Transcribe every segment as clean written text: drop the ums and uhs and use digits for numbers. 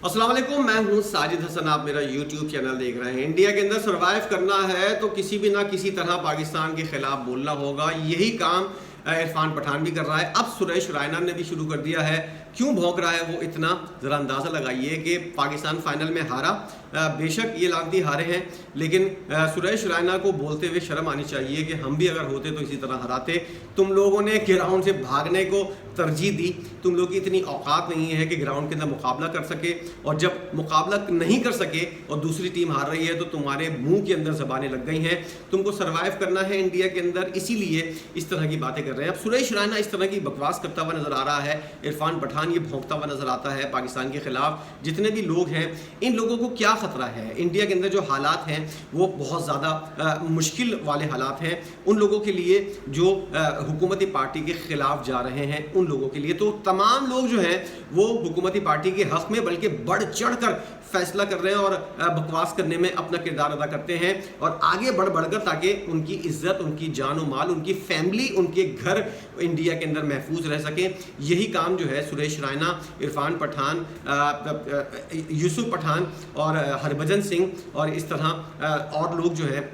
अस्सलाम वालेकुम, मैं हूं साजिद हसन। आप मेरा यूट्यूब चैनल देख रहे हैं। इंडिया के अंदर सरवाइव करना है तो किसी भी ना किसी तरह पाकिस्तान के खिलाफ बोलना होगा। यही काम इरफान पठान भी कर रहा है। अब सुरेश रैना ने भी शुरू कर दिया है। क्यों भौंक रहा है वो इतना, ज़रा अंदाज़ा लगाइए कि पाकिस्तान फाइनल में हारा। बेशक ये लानती हारे हैं, लेकिन सुरेश रैना को बोलते हुए शर्म आनी चाहिए कि हम भी अगर होते तो इसी तरह हराते। तुम लोगों ने ग्राउंड से भागने को तरजीह दी। तुम लोग की इतनी औकात नहीं है कि ग्राउंड के अंदर मुकाबला कर सके, और जब मुकाबला नहीं कर सके और दूसरी टीम हार रही है तो तुम्हारे मुंह के अंदर ज़बानें लग गई हैं। तुमको सर्वाइव करना है इंडिया के अंदर, इसीलिए इस तरह की बातें कर रहे हैं। अब सुरेश रैना इस तरह की बकवास करता हुआ नज़र आ रहा है। इरफान पठान ये भौंकता हुआ नज़र आता है पाकिस्तान के खिलाफ। जितने भी लोग हैं, इन लोगों को क्या ख़तरा है? इंडिया के अंदर जो हालात हैं वो बहुत ज़्यादा मुश्किल वाले हालात हैं उन लोगों के लिए जो हुकूमती पार्टी के ख़िलाफ़ जा रहे हैं। उन लोगों के लिए तो तमाम लोग जो हैं वो हुकूमती पार्टी के हक़ में बल्कि बढ़ चढ़ कर फैसला कर रहे हैं और बकवास करने में अपना किरदार अदा करते हैं, और आगे बढ़ बढ़कर ताकि उनकी इज्जत, उनकी जान और माल, उनकी फैमिली, उनके घर इंडिया के अंदर महफूज रह सके। यही काम जो है सुरेश रैना, इरफान पठान, यूसुफ पठान और हरभजन सिंह और इस तरह और लोग जो हैं,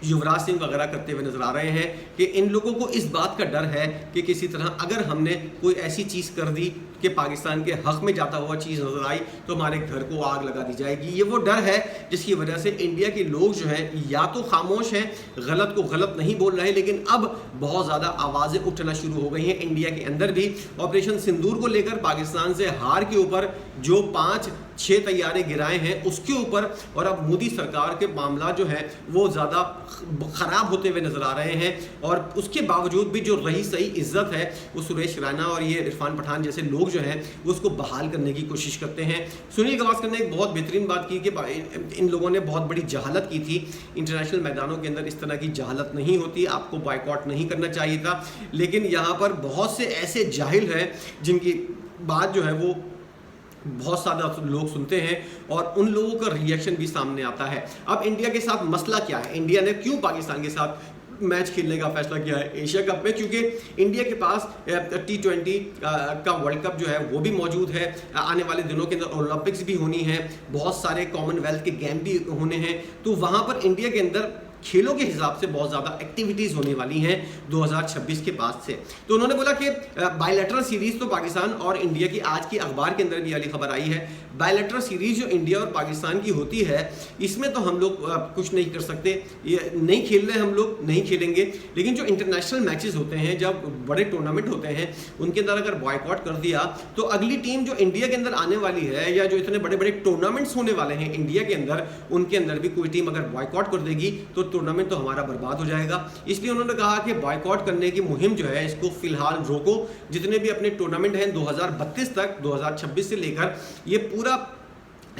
युवराज सिंह वगैरह करते हुए नजर आ रहे हैं कि इन लोगों को इस बात का डर है कि किसी तरह अगर हमने कोई ऐसी चीज़ कर दी कि पाकिस्तान के हक़ में जाता हुआ चीज़ नज़र आई तो हमारे घर को आग लगा दी जाएगी। ये वो डर है जिसकी वजह से इंडिया के लोग जो हैं या तो खामोश हैं, गलत को गलत नहीं बोल रहे, लेकिन अब बहुत ज़्यादा आवाज़ें उठना शुरू हो गई हैं इंडिया के अंदर भी। ऑपरेशन सिंदूर को लेकर पाकिस्तान से हार के ऊपर जो 5-6 तैयारे गिराए हैं उसके ऊपर, और अब मोदी सरकार के मामला जो है वो ज़्यादा ख़राब होते हुए नज़र आ रहे हैं, और उसके बावजूद भी जो रही सही इज्जत है वो सुरेश रैना और ये इरफान पठान जैसे लोग जो हैं वो उसको बहाल करने की कोशिश करते हैं। सुनील गावस्कर ने एक बहुत बेहतरीन बात की कि इन लोगों ने बहुत बड़ी जहालत की थी। इंटरनेशनल मैदानों के अंदर इस तरह की जहालत नहीं होती, आपको बॉयकॉट नहीं करना चाहिए था, लेकिन यहाँ पर बहुत से ऐसे जाहिल हैं जिनकी बात जो है वो बहुत सारा लोग सुनते हैं और उन लोगों का रिएक्शन भी सामने आता है। अब इंडिया के साथ मसला क्या है? इंडिया ने क्यों पाकिस्तान के साथ मैच खेलने का फैसला किया है एशिया कप में? क्योंकि इंडिया के पास T20 का वर्ल्ड कप जो है वो भी मौजूद है। आने वाले दिनों के अंदर ओलंपिक्स भी होनी है, बहुत सारे कॉमनवेल्थ के गेम भी होने हैं, तो वहाँ पर इंडिया के अंदर खेलों के हिसाब से बहुत ज़्यादा एक्टिविटीज़ होने वाली हैं 2026 के बाद से। तो उन्होंने बोला कि बायलैटरल सीरीज़ तो पाकिस्तान और इंडिया की, आज की अखबार के अंदर भी वाली खबर आई है, बायलैटरल सीरीज़ जो इंडिया और पाकिस्तान की होती है इसमें तो हम लोग कुछ नहीं कर सकते, ये नहीं खेल रहे, हम लोग नहीं खेलेंगे। लेकिन जो इंटरनेशनल मैचेस होते हैं, जब बड़े टूर्नामेंट होते हैं, उनके अंदर अगर बॉयकॉट कर दिया तो अगली टीम जो इंडिया के अंदर आने वाली है, या जो इतने बड़े बड़े टूर्नामेंट्स होने वाले हैं इंडिया के अंदर, उनके अंदर भी कोई टीम अगर बॉयकॉट कर देगी तो टूर्नामेंट तो हमारा बर्बाद हो जाएगा। इसलिए उन्होंने कहा कि बॉयकॉट करने की मुहिम जो है इसको फिलहाल रोको। जितने भी अपने टूर्नामेंट हैं 2032 तक, 2026 से लेकर ये पूरा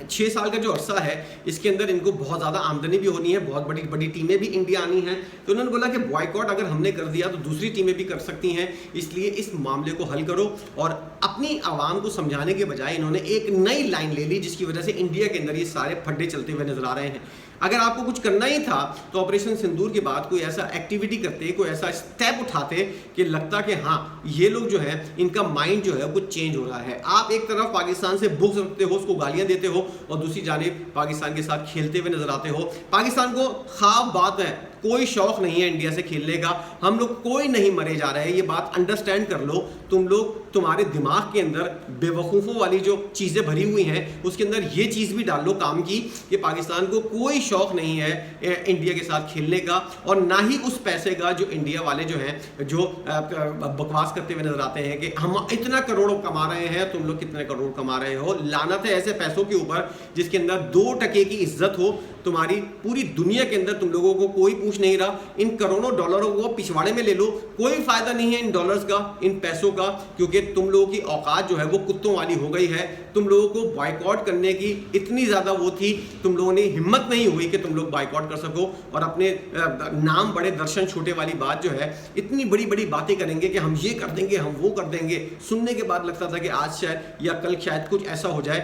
6 साल का जो अरसा है, इसके अंदर इनको बहुत ज़्यादा आमदनी भी होनी है, बहुत बड़ी बड़ी टीमें भी इंडिया आनी हैं। तो उन्होंने बोला कि बॉयकॉट अगर हमने कर दिया तो दूसरी टीमें भी कर सकती हैं, इसलिए इस मामले को हल करो। और अपनी आवाम को समझाने के बजाय इन्होंने एक नई लाइन ले ली जिसकी वजह से इंडिया के अंदर ये सारे फड्डे चलते हुए नजर आ रहे हैं। अगर आपको कुछ करना ही था तो ऑपरेशन सिंदूर के बाद कोई ऐसा एक्टिविटी करते, कोई ऐसा स्टेप उठाते कि लगता कि हाँ ये लोग जो है इनका माइंड जो है कुछ चेंज हो रहा है। आप एक तरफ पाकिस्तान से बुक्स रखते हो, उसको गालियां देते हो, और दूसरी जानिब पाकिस्तान के साथ खेलते हुए नजर आते हो। पाकिस्तान को ख्वाब बात है, कोई शौक नहीं है इंडिया से खेलने का, हम लोग कोई नहीं मरे जा रहे हैं, ये बात अंडरस्टैंड कर लो। तुम लोग, तुम्हारे दिमाग के अंदर बेवकूफ़ों वाली जो चीज़ें भरी हुई हैं उसके अंदर ये चीज़ भी डाल लो काम की कि पाकिस्तान को कोई शौक नहीं है इंडिया के साथ खेलने का, और ना ही उस पैसे का जो इंडिया वाले जो हैं जो बकवास करते हुए नजर आते हैं कि हम इतना करोड़ों कमा रहे हैं, तुम लोग कितने करोड़ कमा रहे हो। लानत है ऐसे पैसों के ऊपर जिसके अंदर 2% की इज्जत हो तुम्हारी पूरी दुनिया के अंदर, तुम लोगों को कोई पूछ नहीं रहा। इन करोड़ों डॉलरों को पिछवाड़े में ले लो, कोई फायदा नहीं है इन डॉलर्स का, इन पैसों का, क्योंकि तुम लोगों की औकात जो है वो कुत्तों वाली हो गई है। तुम लोगों को बॉयकॉट करने की इतनी ज़्यादा वो थी, तुम लोगों ने हिम्मत नहीं हुई कि तुम लोग बॉयकॉट कर सको, और अपने नाम बड़े दर्शन छोटे वाली बात जो है, इतनी बड़ी बड़ी बातें करेंगे कि हम ये कर देंगे, हम वो कर देंगे। सुनने के बाद लगता था कि आज शायद या कल शायद कुछ ऐसा हो जाए,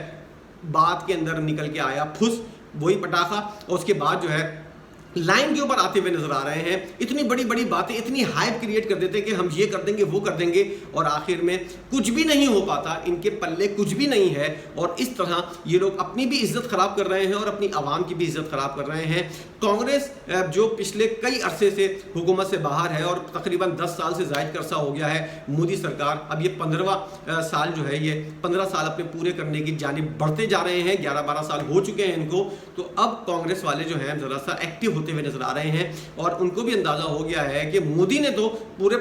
बात के अंदर निकल के आया फुस, वही पटाखा, और उसके बाद जो है लाइन के ऊपर आते हुए नजर आ रहे हैं। इतनी बड़ी बड़ी बातें, इतनी हाइप क्रिएट कर देते हैं कि हम ये कर देंगे, वो कर देंगे, और आखिर में कुछ भी नहीं हो पाता, इनके पल्ले कुछ भी नहीं है। और इस तरह ये लोग अपनी भी इज्जत खराब कर रहे हैं और अपनी आवाम की भी इज्जत खराब कर रहे हैं। कांग्रेस जो पिछले कई अरसे से हुकूमत से बाहर है और तकरीबन 10 साल से ज़ायद का अरसा हो गया है, मोदी सरकार अब ये 15वां साल जो है, ये 15 साल अपने पूरे करने की जानिब बढ़ते जा रहे हैं। 11-12 साल हो चुके हैं इनको। तो अब कांग्रेस वाले जो हैं ज़रा सा एक्टिव होते हुए नजर आ रहे हैं और उनको भी अंदाजा हो गया है कि मोदी ने तो पूरे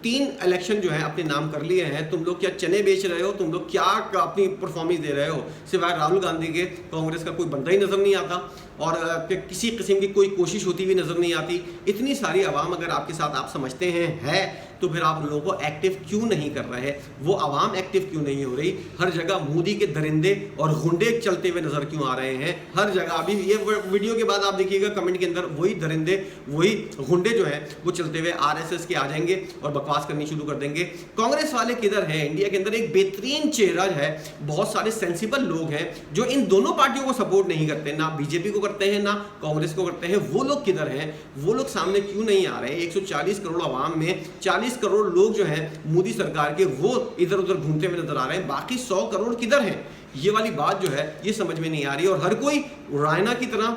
3 इलेक्शन जो है अपने नाम कर लिए हैं। तुम लोग क्या चने बेच रहे हो, तुम लोग क्या अपनी परफॉर्मेंस दे रहे हो? सिवाय राहुल गांधी के कांग्रेस का कोई बंदा ही नजर नहीं आता और किसी किस्म की कोई कोशिश होती हुई नजर नहीं आती। इतनी सारी आवाम अगर आपके साथ आप समझते हैं है तो फिर आप लोगों को एक्टिव क्यों नहीं कर रहे? वो आवाम एक्टिव क्यों नहीं हो रही? हर जगह मोदी के दरिंदे और गुंडे चलते हुए नजर क्यों आ रहे हैं? हर जगह अभी ये वीडियो के बाद आप देखिएगा कमेंट के अंदर वही दरिंदे, वही गुंडे जो है वो चलते हुए आरएसएस के आ जाएंगे और बकवास करनी शुरू कर देंगे। कांग्रेस वाले किधर हैं? इंडिया के अंदर एक बेहतरीन चेहरा है, बहुत सारे सेंसिबल लोग हैं जो इन दोनों पार्टियों को सपोर्ट नहीं करते, ना बीजेपी को करते हैं ना कांग्रेस को करते हैं। वो लोग किधर हैं? वो लोग सामने क्यों नहीं आ रहे? 140 करोड़ आवाम में 40 करोड़ लोग जो हैं मोदी सरकार के, वो इधर उधर घूमते हुए नजर आ रहे हैं। बाकी 100 करोड़ किधर हैं? ये वाली बात जो है ये समझ में नहीं आ रही। और हर कोई रायना की तरह,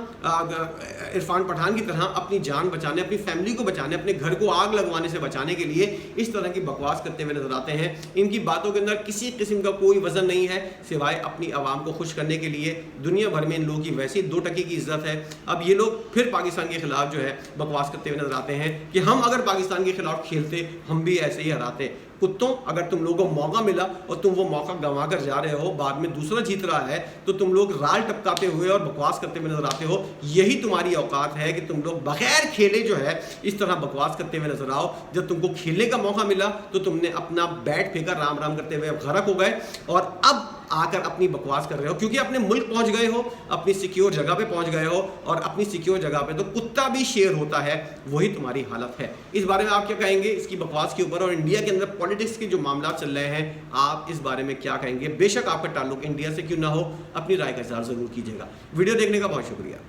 इरफान पठान की तरह अपनी जान बचाने, अपनी फैमिली को बचाने, अपने घर को आग लगवाने से बचाने के लिए इस तरह की बकवास करते हुए नजर आते हैं। इनकी बातों के अंदर किसी किस्म का कोई वजन नहीं है सिवाय अपनी आवाम को खुश करने के लिए। दुनिया भर में इन लोगों की वैसी 2 टके की इज्जत है। अब ये लोग फिर पाकिस्तान के खिलाफ जो है बकवास करते हुए नजर आते हैं कि हम अगर पाकिस्तान के खिलाफ खेलते हम भी ऐसे ही हराते। कुत्तों, अगर तुम लोगों को मौका मिला और तुम वो मौका गंवा कर जा रहे हो, बाद में दूसरा जीत रहा है, तो तुम लोग राल टपकाते हुए और बकवास करते हुए नजर आते हो। यही तुम्हारी औकात है कि तुम लोग बगैर खेले जो है इस तरह बकवास करते हुए नजर आओ। जब तुमको खेलने का मौका मिला तो तुमने अपना बैट फेंका, राम राम करते हुए गरक हो गए और अब आकर अपनी बकवास कर रहे हो क्योंकि अपने मुल्क पहुंच गए हो, अपनी सिक्योर जगह पे पहुंच गए हो। और अपनी सिक्योर जगह पे तो कुत्ता भी शेर होता है, वही तुम्हारी हालत है। इस बारे में आप क्या कहेंगे इसकी बकवास के ऊपर? और इंडिया के अंदर पॉलिटिक्स के जो मामला चल रहे हैं, आप इस बारे में क्या कहेंगे? बेशक आपका ताल्लुक इंडिया से क्यों ना हो, अपनी राय का इज़हार जरूर कीजिएगा। वीडियो देखने का बहुत शुक्रिया।